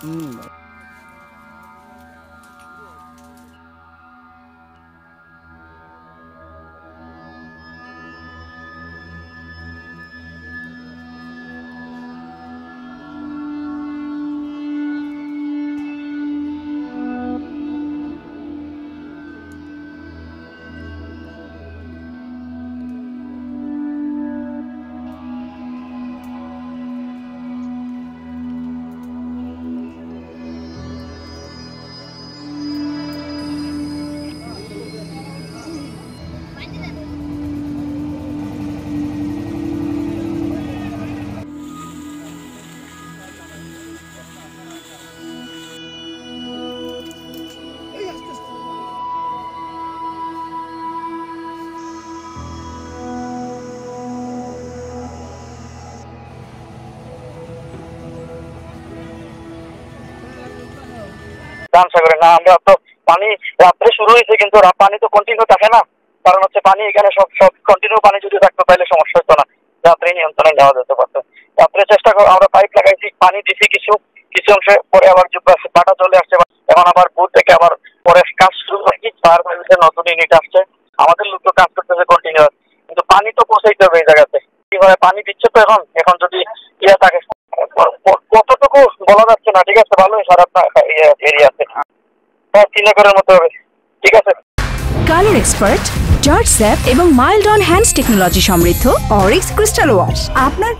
হুম। সাগরে না, আমরা তো পানি রাত্রে শুরু হয়েছে কিন্তু পানি তো কন্টিনিউ থাকে না। কারণ হচ্ছে পানি এখানে সব সব কন্টিনিউ পানি যদি থাকতো তাহলে সমস্যা হতো না, রাত্রে নিয়ন্ত্রণে নেওয়া যেতে পারতো। রাত্রে চেষ্টা করে আমরা পাইপ লাগাইছি, পানি দিছি কিছু কিছু অংশে, পরে আবার পাটা চলে আসছে। এখন আবার ভোর থেকে আবার পরে কাজ শুরু করেছি, ফায়ার সার্ভিসের নতুন ইউনিট আসছে, আমাদের লোক তো কাজ করতেছে কন্টিনিউ, কিন্তু পানি তো পৌঁছাইতে হবে এই জায়গাতে। কিভাবে পানি দিচ্ছে তো এখন এখন যদি ইয়ে থাকে কতটুকু বলা যাচ্ছে না। ঠিক আছে, ভালোই খারাপ না এরিয়াতে শ্রীনগরের মতো হবে। ঠিক আছে। কালার এক্সপার্ট, জর্জ স্যাপ এবং মাইল্ড অন হ্যান্ডস টেকনোলজি সমৃদ্ধ অরিক্স ক্রিস্টাল ওয়াশ আপনার